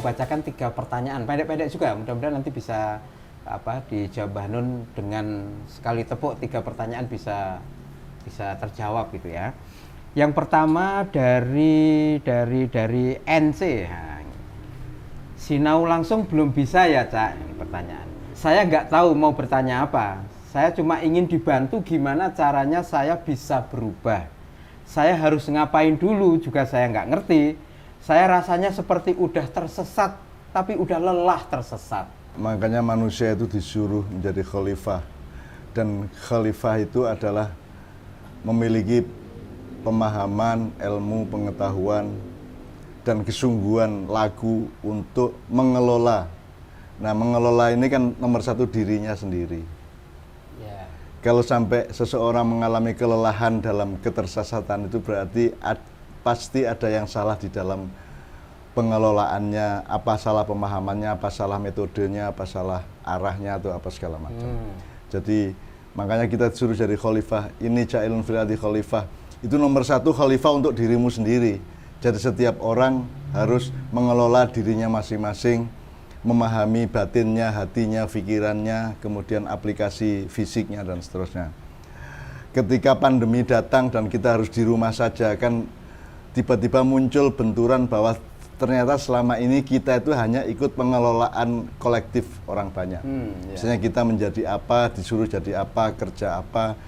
bacakan 3 pertanyaan pendek-pendek juga, mudah-mudahan nanti bisa dijawab Mbah Nun dengan sekali tepuk 3 pertanyaan bisa terjawab gitu ya. Yang pertama dari NC. Nah, sinau langsung belum bisa ya, Cak? Ini pertanyaan. Saya nggak tahu mau bertanya apa. Saya cuma ingin dibantu gimana caranya saya bisa berubah. Saya harus ngapain dulu juga saya nggak ngerti. Saya rasanya seperti udah tersesat, tapi udah lelah tersesat. Makanya manusia itu disuruh menjadi khalifah. Dan khalifah itu adalah memiliki pemahaman, ilmu, pengetahuan, dan kesungguhan lagu untuk mengelola. Nah, mengelola ini kan nomor 1 dirinya sendiri. Yeah. Kalau sampai seseorang mengalami kelelahan dalam ketersesatan itu berarti pasti ada yang salah di dalam pengelolaannya, apa salah pemahamannya, apa salah metodenya, apa salah arahnya, atau apa segala macam. Jadi makanya kita disuruh jadi khalifah. Ini ja'ilun fil ardi khalifah. Itu nomor 1 khalifah untuk dirimu sendiri. Jadi setiap orang harus mengelola dirinya masing-masing, memahami batinnya, hatinya, pikirannya, kemudian aplikasi fisiknya dan seterusnya. Ketika pandemi datang dan kita harus di rumah saja, kan tiba-tiba muncul benturan bahwa ternyata selama ini kita itu hanya ikut pengelolaan kolektif orang banyak. Misalnya kita menjadi apa, disuruh jadi apa, kerja apa,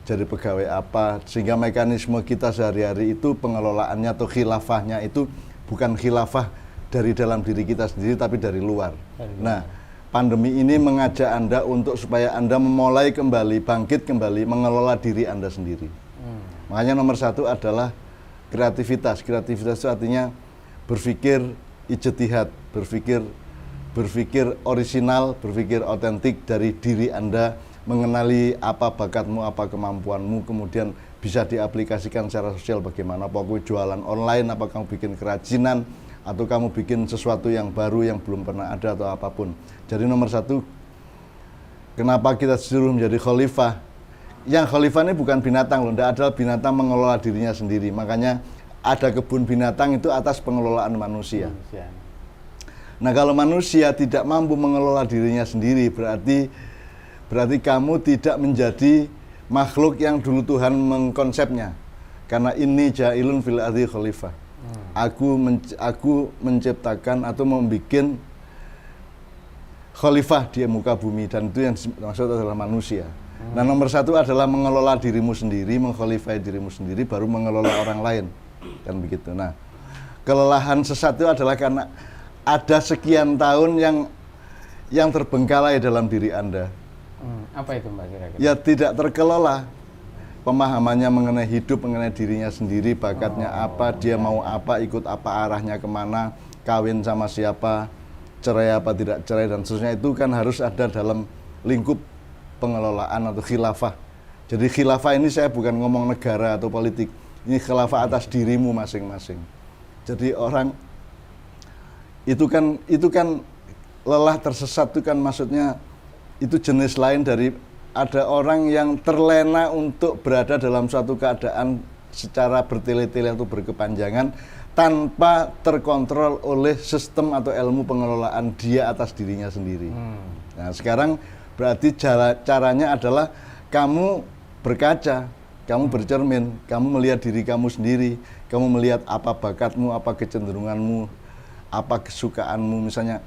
jadi pegawai apa, sehingga mekanisme kita sehari-hari itu pengelolaannya atau khilafahnya itu bukan khilafah dari dalam diri kita sendiri, tapi dari luar. Nah, pandemi ini mengajak Anda untuk supaya Anda memulai kembali, bangkit kembali, mengelola diri Anda sendiri. Makanya nomor 1 adalah kreativitas. Kreativitas itu artinya berpikir ijtihad, berpikir orisinal, berpikir otentik dari diri Anda, mengenali apa bakatmu, apa kemampuanmu, kemudian bisa diaplikasikan secara sosial bagaimana. Apa kamu jualan online, apa kamu bikin kerajinan, atau kamu bikin sesuatu yang baru yang belum pernah ada atau apapun. Jadi nomor 1, kenapa kita disuruh menjadi khalifah? Yang khalifah ini bukan binatang loh, tidak ada binatang mengelola dirinya sendiri. Makanya ada kebun binatang itu atas pengelolaan manusia. Nah, kalau manusia tidak mampu mengelola dirinya sendiri, berarti kamu tidak menjadi makhluk yang dulu Tuhan mengkonsepnya. Karena ini ja'ilun fil ardi khalifah. Aku menciptakan atau membuat khalifah di muka bumi, dan itu yang dimaksud adalah manusia. Nah, nomor 1 adalah mengelola dirimu sendiri, mengkhalifai dirimu sendiri, baru mengelola orang lain, kan begitu. Nah, kelelahan sesat itu adalah karena ada sekian tahun yang terbengkalai dalam diri Anda. Apa itu, Mbak, kira-kira? Ya, tidak terkelola pemahamannya mengenai hidup, mengenai dirinya sendiri, bakatnya apa, dia mau apa, ikut apa, arahnya kemana, kawin sama siapa, cerai apa tidak cerai, dan seterusnya. Itu kan harus ada dalam lingkup pengelolaan atau khilafah. Jadi khilafah ini saya bukan ngomong negara atau politik, ini khilafah atas dirimu masing-masing. Jadi orang itu kan lelah tersesat itu kan maksudnya itu jenis lain dari ada orang yang terlena untuk berada dalam suatu keadaan secara bertele-tele atau berkepanjangan tanpa terkontrol oleh sistem atau ilmu pengelolaan dia atas dirinya sendiri. Nah, sekarang berarti caranya adalah kamu berkaca, kamu bercermin, kamu melihat diri kamu sendiri, kamu melihat apa bakatmu, apa kecenderunganmu, apa kesukaanmu. Misalnya,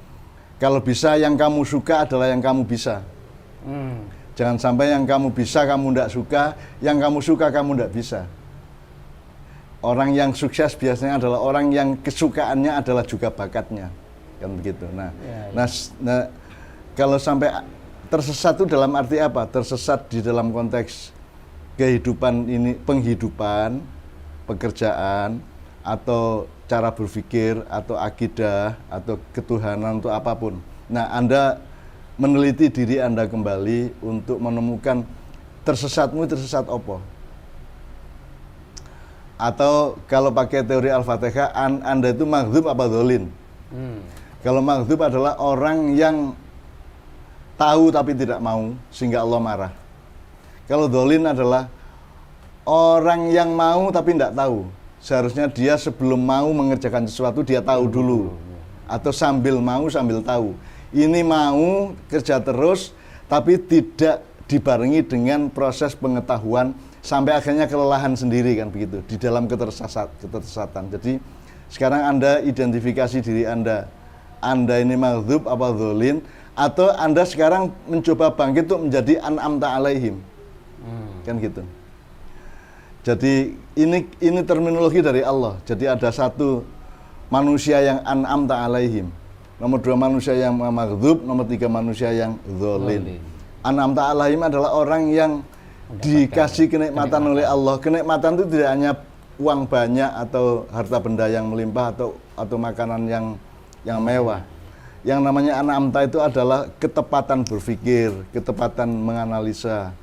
kalau bisa yang kamu suka adalah yang kamu bisa. Jangan sampai yang kamu bisa kamu tidak suka, yang kamu suka kamu tidak bisa. Orang yang sukses biasanya adalah orang yang kesukaannya adalah juga bakatnya, kan begitu. Nah, kalau sampai tersesat itu dalam arti apa? Tersesat di dalam konteks kehidupan ini, penghidupan, pekerjaan, atau cara berpikir, atau akidah, atau ketuhanan, atau apapun. Nah, Anda meneliti diri Anda kembali untuk menemukan tersesatmu tersesat apa? Atau kalau pakai teori Al-Fatihah, Anda itu maghdub apa dholin? Kalau maghdub adalah orang yang tahu tapi tidak mau, sehingga Allah marah. Kalau dholin adalah orang yang mau tapi tidak tahu. Seharusnya dia sebelum mau mengerjakan sesuatu, dia tahu dulu atau sambil mau sambil tahu. Ini mau kerja terus tapi tidak dibarengi dengan proses pengetahuan sampai akhirnya kelelahan sendiri kan begitu di dalam ketersesatan. Jadi sekarang Anda identifikasi diri Anda ini maghdub apa dzalin, atau Anda sekarang mencoba bangkit untuk menjadi an'amta alaihim. Kan gitu. Jadi ini terminologi dari Allah. Jadi ada satu manusia yang an'amta alaihim, nomor 2 manusia yang maghdub, nomor 3 manusia yang dzalin. An'amta alaihim adalah orang yang dikasih kenikmatan oleh Allah. Kenikmatan itu tidak hanya uang banyak atau harta benda yang melimpah atau makanan yang mewah. Yang namanya an'amta itu adalah ketepatan berpikir, ketepatan menganalisa,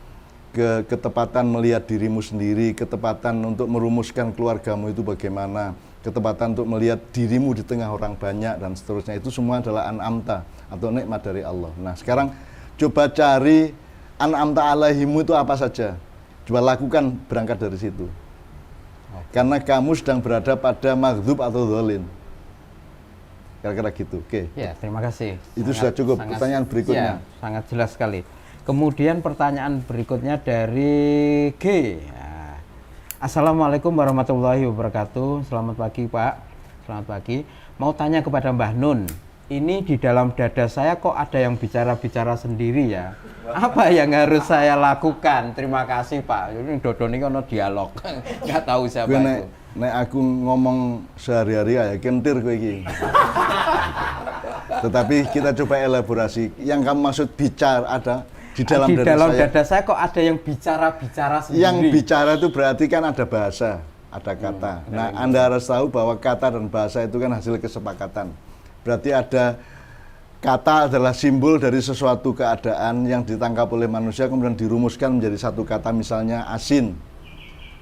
ketepatan melihat dirimu sendiri, ketepatan untuk merumuskan keluargamu itu bagaimana, ketepatan untuk melihat dirimu di tengah orang banyak dan seterusnya. Itu semua adalah an'amta atau nikmat dari Allah. Nah, sekarang coba cari an'amta alaihimu itu apa saja. Coba lakukan berangkat dari situ. Karena kamu sedang berada pada maghdub atau dzalin. Kira-kira gitu. Oke. Ya, terima kasih. Itu sudah cukup. Pertanyaan berikutnya. Ya, sangat jelas sekali. Kemudian pertanyaan berikutnya dari G. Ya. Assalamualaikum warahmatullahi wabarakatuh. Selamat pagi, Pak. Selamat pagi. Mau tanya kepada Mbah Nun. Ini di dalam dada saya kok ada yang bicara-bicara sendiri ya. Apa yang harus saya lakukan? Terima kasih Pak. Ini dodo ini kan dialog. Nggak tahu siapa itu. Nek aku ngomong sehari-hari ya kentir kowe iki. Tetapi kita coba elaborasi. Yang kamu maksud bicara ada di dalam dada saya kok ada yang bicara-bicara sendiri. Yang bicara itu berarti kan ada bahasa, ada kata. Nah, Anda harus tahu bahwa kata dan bahasa itu kan hasil kesepakatan. Berarti ada kata adalah simbol dari sesuatu keadaan yang ditangkap oleh manusia kemudian dirumuskan menjadi satu kata, misalnya asin,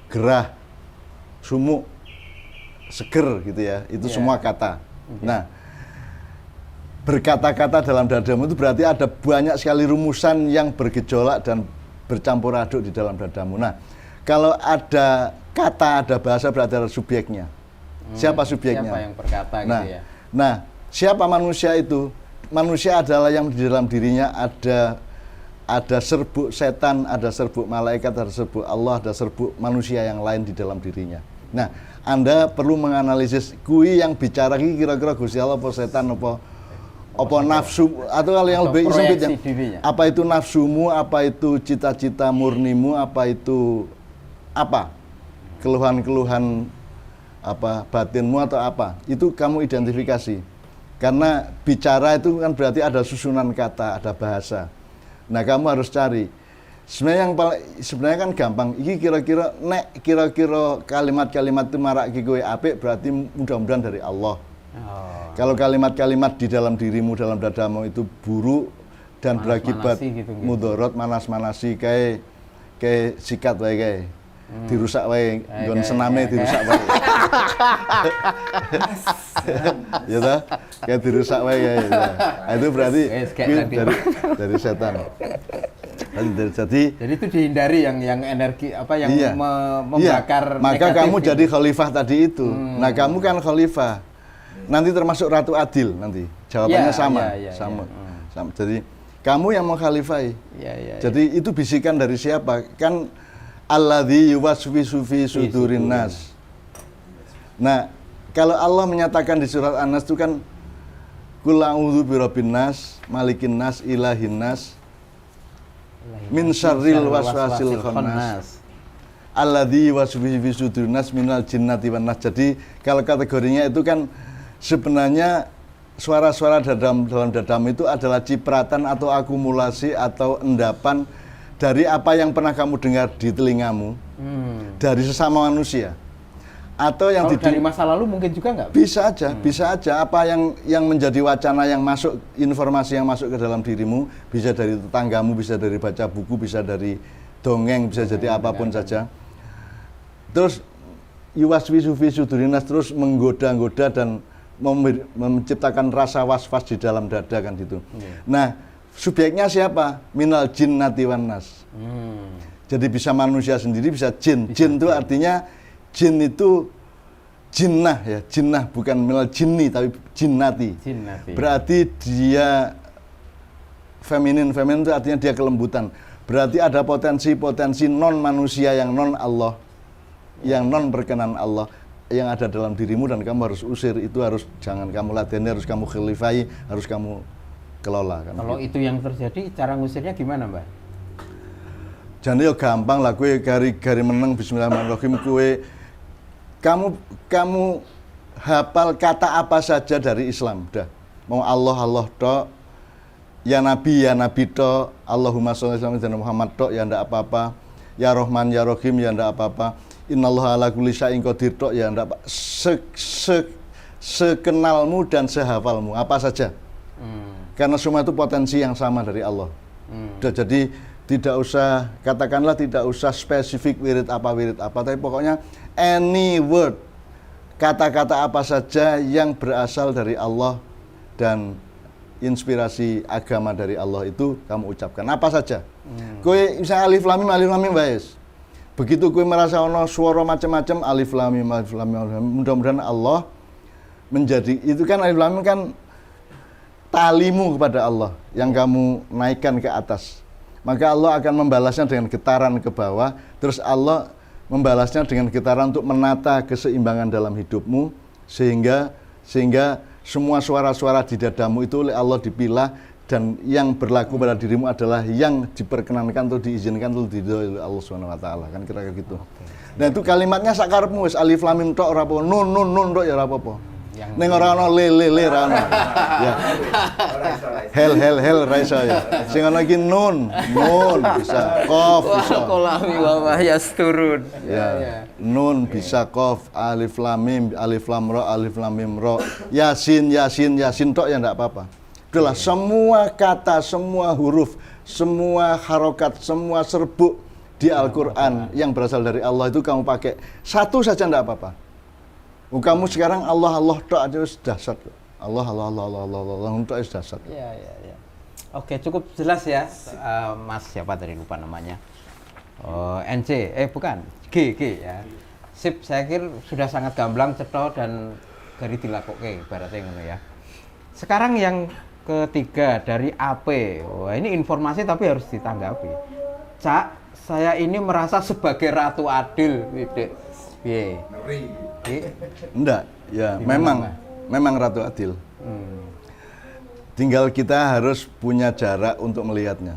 gerah, sumuk, seger gitu ya. Itu semua kata. Nah, berkata-kata dalam dadamu itu berarti ada banyak sekali rumusan yang bergejolak dan bercampur aduk di dalam dadamu. Nah, kalau ada kata, ada bahasa berarti ada subjeknya. Siapa subjeknya? Siapa yang berkata gitu ya? Nah, siapa manusia itu? Manusia adalah yang di dalam dirinya ada serbuk setan, ada serbuk malaikat, ada serbuk Allah, ada serbuk manusia yang lain di dalam dirinya. Nah, Anda perlu menganalisis kui yang bicara ini kira-kira Gusti Allah apa setan apa nafsu, atau hal yang lebih sempit yang apa itu nafsumu, apa itu cita-cita murnimu, apa itu apa keluhan-keluhan apa batinmu atau apa, itu kamu identifikasi. Karena bicara itu kan berarti ada susunan kata, ada bahasa. Nah, kamu harus cari. Sebenarnya kan gampang. Iki kira-kira kalimat-kalimat itu marak kowe apik berarti mudah-mudahan dari Allah. Kalau kalimat-kalimat di dalam dirimu, dalam dadamu itu buruk dan berakibat gitu, mudorot, manas-manasi kayak sikat wae kayak dirusak wae, nggon sename dirusak wae. Ya toh? Kayak dirusak wae ya. Itu berarti dari setan. Jadi itu dihindari yang energi apa yang membakar. Maka kamu jadi khalifah tadi itu. Nah, kamu kan khalifah. Nanti termasuk Ratu Adil nanti. Jawabannya sama. Jadi kamu yang mengkhalifai. Jadi itu bisikan dari siapa? Kan alladzi yuwaswisu fi sudurin nas. Nah, kalau Allah menyatakan di surat An-Nas itu kan qul a'udzu birabbin nas, malikin nas, ilahin nas, min syarril waswasil khannas. Alladzi yuwaswisu fi sudurin nas minal jinnati wan nas. Jadi kalau kategorinya itu kan sebenarnya suara-suara dalam dadamu itu adalah cipratan atau akumulasi atau endapan dari apa yang pernah kamu dengar di telingamu dari sesama manusia. Atau yang dari masa lalu mungkin juga nggak? Bisa aja apa yang menjadi wacana yang masuk, informasi yang masuk ke dalam dirimu, bisa dari tetanggamu, bisa dari baca buku, bisa dari dongeng, bisa jadi apapun saja. Terus yuwaswisu fi sudurinas, terus menggoda-goda dan menciptakan rasa was-was di dalam dada kan gitu. Nah, subjeknya siapa? Minal jinnati wan nas. Jadi bisa manusia sendiri, bisa jin. Jin itu artinya jin itu jinnah ya, jinnah bukan minal jinni tapi jinnati. Jinnati. Berarti dia feminin itu artinya dia kelembutan. Berarti ada potensi-potensi non manusia yang non Allah, yang non berkenan Allah yang ada dalam dirimu dan kamu harus usir. Itu harus jangan kamu ladeni, harus kamu khilifai, harus kamu kelola kan. Kalau itu yang terjadi, cara ngusirnya gimana, Mbak? Jadi yo gampang lah, kue gari meneng bismillahirrahmanirrahim, kue kamu hafal kata apa saja dari Islam, dah. Mau Allah tok, ya Nabi tok, Allahumma sholli ala sayyidina Muhammad tok, ya ndak apa-apa. Ya Rahman ya Rahim ya ndak apa-apa. Innallaha ala kulli syai'in qadir tok, ya ndak apa. Sekenalmu dan sehafalmu apa saja. Karena semua itu potensi yang sama dari Allah. Jadi tidak usah, katakanlah tidak usah spesifik wirid apa, tapi pokoknya any word, kata-kata apa saja yang berasal dari Allah dan inspirasi agama dari Allah itu kamu ucapkan apa saja. Kowe misalnya alif lam mim baes. Begitu kowe merasa ono swara macam-macam alif lam mim, mudah-mudahan Allah menjadi itu kan alif lam mim kan talimu kepada Allah yang kamu naikkan ke atas. Maka Allah akan membalasnya dengan getaran ke bawah, terus Allah membalasnya dengan getaran untuk menata keseimbangan dalam hidupmu sehingga semua suara-suara di dadamu itu oleh Allah dipilah dan yang berlaku pada dirimu adalah yang diperkenankan atau diizinkan atau diridhoi oleh Allah Subhanahu wa taala, kan kira-kira gitu. Dan itu kalimatnya sakarepmu wis alif lam mim tok ora apa, nun tok ya ora apa-apa. Ning ora ana le ra ana. Ya. Hel ra iso ya. Sing ana iki nun bisa, qaf bisa. Kolami wa yasturun. Ya. Nun bisa, qaf, alif lam mim, alif lam ra, alif lam mim ra. Yasin tok ya enggak apa-apa. Itulah semua kata, semua huruf, semua harokat, semua serbuk di Al-Qur'an yang berasal dari Allah itu kamu pakai satu saja enggak apa-apa. Kamu sekarang Allah tok aja sudah dahsyat. Allah tok aja dahsyat. Iya. Oke, cukup jelas ya, Mas siapa tadi lupa namanya. NC, bukan, G ya. Sip, saya kira sudah sangat gamblang cetha dan gari dilakoke ibaratnya ngono ya. Sekarang yang ketiga dari AP. Wah, ini informasi tapi harus ditanggapi. Cak, saya ini merasa sebagai Ratu Adil, piye? Enggak, ya memang Ratu Adil. Tinggal kita harus punya jarak untuk melihatnya.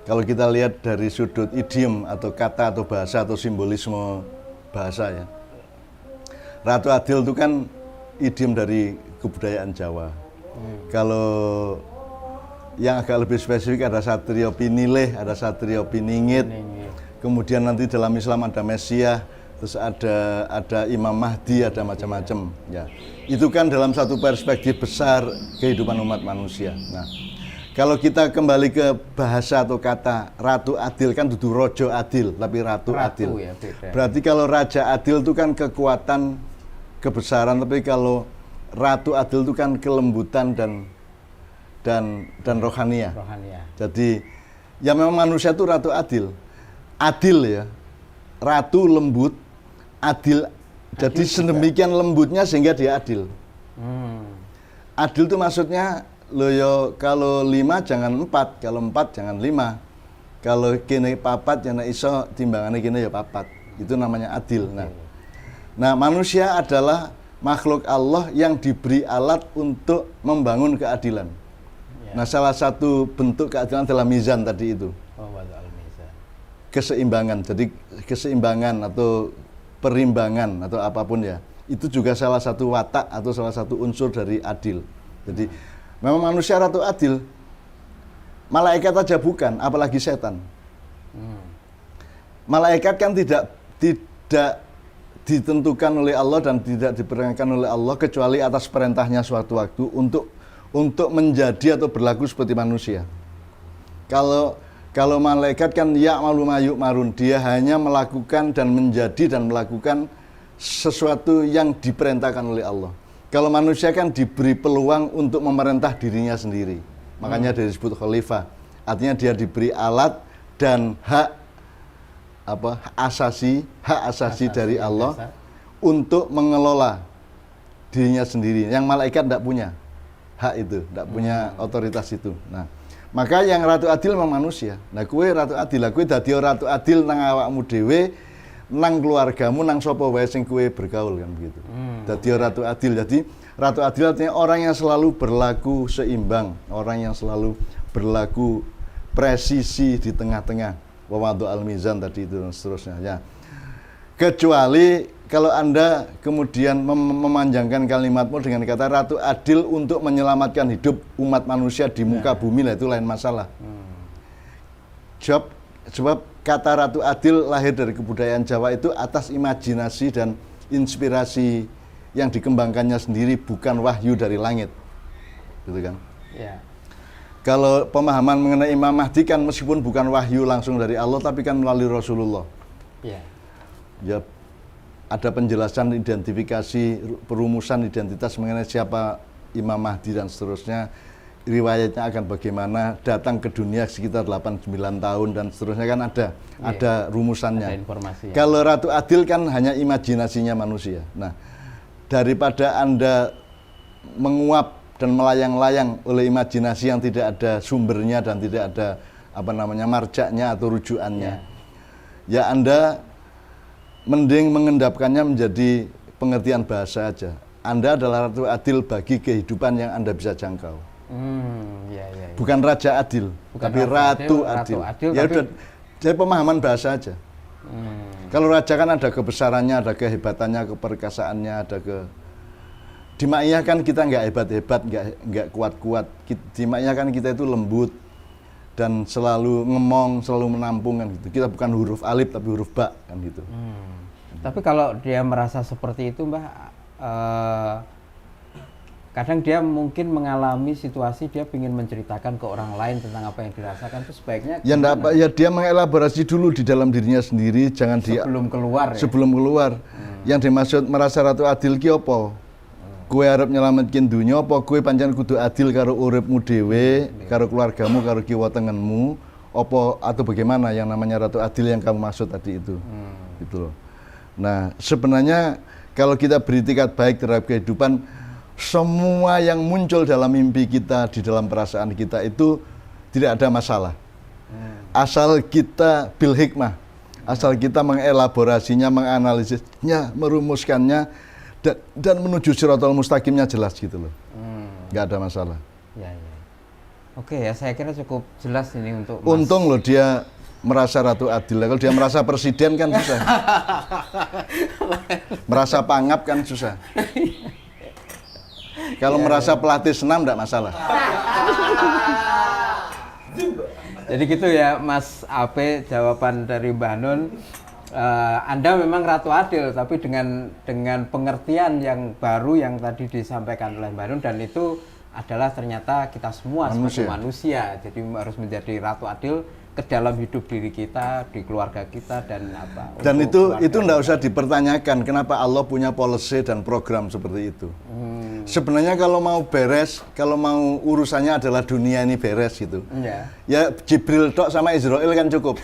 Kalau kita lihat dari sudut idiom atau kata atau bahasa atau simbolisme bahasa ya. Ratu Adil itu kan idiom dari kebudayaan Jawa. Kalau yang agak lebih spesifik ada Satrio Pinilih, ada Satrio Piningit. Kemudian nanti dalam Islam ada Mesiah, terus ada Imam Mahdi, ada macam-macam ya. Itu kan dalam satu perspektif besar kehidupan umat manusia. Nah, kalau kita kembali ke bahasa atau kata Ratu Adil kan dudu Rojo Adil, tapi Ratu Adil. Ya, beda. Berarti kalau Raja Adil itu kan kekuatan, kebesaran, tapi kalau Ratu Adil itu kan kelembutan dan rohania. Jadi ya memang manusia itu Ratu Adil. Adil ya. Ratu lembut, adil. Jadi sedemikian lembutnya sehingga dia adil. Adil itu maksudnya loyo kalau 5 jangan 4, kalau 4 jangan 5. Kalau kene papat jangan iso timbangannya kene ya papat. Itu namanya adil. Nah, manusia adalah makhluk Allah yang diberi alat untuk membangun keadilan. Nah, salah satu bentuk keadilan adalah mizan tadi itu. Keseimbangan. Jadi keseimbangan atau perimbangan atau apapun ya. Itu juga salah satu watak atau salah satu unsur dari adil. Jadi memang manusia Ratu Adil. Malaikat aja bukan, apalagi setan. Malaikat kan tidak ditentukan oleh Allah dan tidak diperintahkan oleh Allah kecuali atas perintahnya suatu waktu untuk menjadi atau berlaku seperti manusia. Kalau malaikat kan ya'malu marun, dia hanya melakukan dan menjadi dan melakukan sesuatu yang diperintahkan oleh Allah. Kalau manusia kan diberi peluang untuk memerintah dirinya sendiri. Makanya dia disebut khalifah. Artinya dia diberi alat dan hak asasi dari Allah untuk mengelola dirinya sendiri. Yang malaikat tidak punya hak itu, tidak punya otoritas itu. Nah, maka yang ratu adil memang manusia. Nah, kue ratu adil, kue dadi ratu adil nang awakmu dhewe, nang keluargamu, nang sapa wae sing kue bergaul kan begitu. Dadi ratu adil. Jadi ratu adil artinya orang yang selalu berlaku seimbang, orang yang selalu berlaku presisi di tengah-tengah. Wawadu al-mizan tadi itu dan seterusnya. Ya. Kecuali kalau Anda kemudian memanjangkan kalimatmu dengan kata ratu adil untuk menyelamatkan hidup umat manusia di muka bumi, lah itu lain masalah. Sebab kata ratu adil lahir dari kebudayaan Jawa itu atas imajinasi dan inspirasi yang dikembangkannya sendiri, bukan wahyu dari langit. Gitu kan? Ya. Kalau pemahaman mengenai Imam Mahdi kan meskipun bukan wahyu langsung dari Allah, tapi kan melalui Rasulullah. Ya. Ya, ada penjelasan, identifikasi, perumusan identitas mengenai siapa Imam Mahdi dan seterusnya. Riwayatnya akan bagaimana, datang ke dunia sekitar 8-9 tahun dan seterusnya kan ada rumusannya. Ada informasi. Ya. Kalau Ratu Adil kan hanya imajinasinya manusia. Nah, daripada Anda menguap dan melayang-layang oleh imajinasi yang tidak ada sumbernya dan tidak ada marjaknya atau rujukannya, ya Anda mending mengendapkannya menjadi pengertian bahasa aja. Anda adalah ratu adil bagi kehidupan yang Anda bisa jangkau. Ya. Bukan raja adil, tapi ratu adil. Ya udah, jadi pemahaman bahasa aja. Kalau raja kan ada kebesarannya, ada kehebatannya, keperkasaannya, ada di Ma'iyah kan kita nggak hebat-hebat, nggak kuat-kuat. Di Ma'iyah kan kita itu lembut dan selalu ngemong, selalu menampung kan gitu. Kita bukan huruf alif tapi huruf ba kan gitu. Tapi kalau dia merasa seperti itu, Mbah, kadang dia mungkin mengalami situasi dia ingin menceritakan ke orang lain tentang apa yang dirasakan, itu sebaiknya ya enggak apa, ya dia mengelaborasi dulu di dalam dirinya sendiri, jangan sebelum keluar. Sebelum keluar. Yang dimaksud merasa ratu adil ki apa? Kue arep nyelametkin dunia apa kue pancen kudu adil karo uripmu dhewe, karo keluargamu, karo kiwa tengenmu, apa atau bagaimana yang namanya ratu adil yang kamu maksud tadi itu. Gitu loh. Nah, sebenarnya kalau kita beri itikat baik terhadap kehidupan, semua yang muncul dalam mimpi kita, di dalam perasaan kita itu tidak ada masalah. Asal kita bil hikmah, asal kita mengelaborasinya, menganalisisnya, merumuskannya, dan menuju siratal mustaqimnya jelas gitu loh. Nggak ada masalah. Ya. Oke ya, saya kira cukup jelas ini untuk Untung loh dia merasa ratu adil. Kalau dia merasa presiden kan susah. Merasa pangap kan susah. Kalau merasa pelatih senam enggak masalah. Jadi gitu ya Mas Ape, jawaban dari Mbah Nun. Anda memang ratu adil, tapi dengan pengertian yang baru yang tadi disampaikan oleh Mbah Nun, dan itu adalah ternyata kita semua sebagai manusia, jadi harus menjadi ratu adil ke dalam hidup diri kita, di keluarga kita, dan apa. Dan itu enggak usah dipertanyakan kenapa Allah punya policy dan program seperti itu. Sebenarnya kalau mau beres, kalau mau urusannya adalah dunia ini beres gitu. Ya Jibril tok sama Israel kan cukup.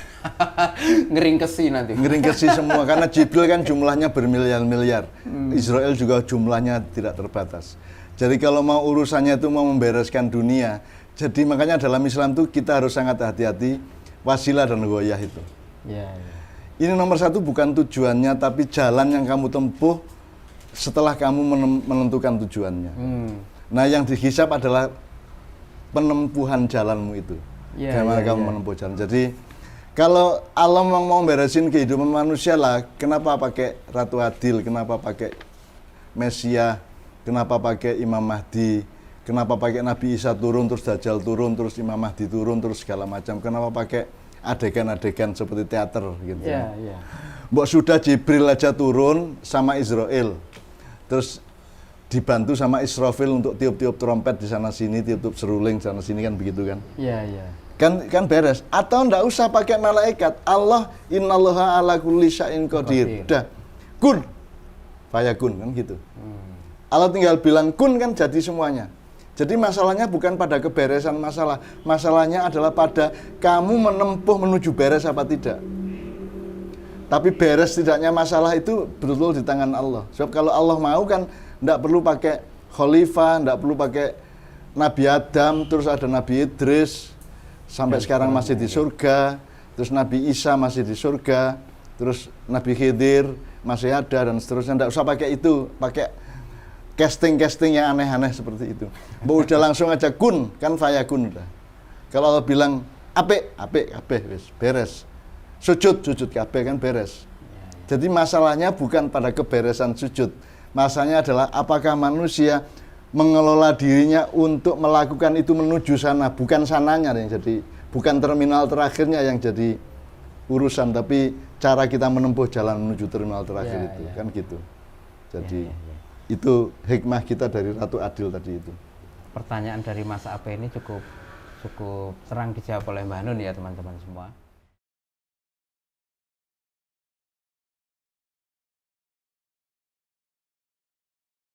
Ngeringkesi nanti. Ngeringkesi semua karena Jibril kan jumlahnya bermiliar-miliar. Israel juga jumlahnya tidak terbatas. Jadi kalau mau urusannya itu mau membereskan dunia, jadi makanya dalam Islam itu kita harus sangat hati-hati wasilah dan ghoyah itu. Ini nomor satu bukan tujuannya, tapi jalan yang kamu tempuh setelah kamu menentukan tujuannya. Nah yang dihisab adalah penempuhan jalanmu itu. Bagaimana kamu menempuh jalan. Jadi kalau Allah mau beresin kehidupan manusia lah, kenapa pakai Ratu Adil, kenapa pakai Mesia, kenapa pakai Imam Mahdi, kenapa pakai Nabi Isa turun, terus Dajjal turun, terus Imam Mahdi turun, terus segala macam. Kenapa pakai adegan-adegan seperti teater gitu. Mbok sudah Jibril aja turun sama Israel. Terus dibantu sama Israfil untuk tiup-tiup trompet di sana sini, tiup-tiup seruling di sana sini kan begitu kan? Kan beres. Atau ndak usah pakai malaikat. Allah innallaha ala kulli syai'in qadir. Udah. Kun. Fayakun kan gitu. Allah tinggal bilang kun kan jadi semuanya. Jadi masalahnya bukan pada keberesan masalah. Masalahnya adalah pada kamu menempuh menuju beres apa tidak. Tapi beres tidaknya masalah itu betul-betul di tangan Allah. Sebab kalau Allah mau kan Nggak perlu pakai khalifah, nggak perlu pakai Nabi Adam, terus ada Nabi Idris, sampai sekarang masih di surga, terus Nabi Isa masih di surga, terus Nabi Khidir masih ada, dan seterusnya. Nggak usah pakai itu, pakai casting-casting yang aneh-aneh seperti itu. Udah langsung aja kun, kan fayakun udah. Kalau Allah bilang apik, kabeh wis beres. Sujud kabeh kan beres. Jadi masalahnya bukan pada keberesan sujud. Masalahnya adalah apakah manusia mengelola dirinya untuk melakukan itu menuju sana, bukan sananya yang jadi, bukan terminal terakhirnya yang jadi urusan, tapi cara kita menempuh jalan menuju terminal terakhir itu, kan gitu. Jadi itu hikmah kita dari Ratu Adil tadi itu. Pertanyaan dari Mas Ape ini cukup terang dijawab oleh Mbah Nun ya teman-teman semua.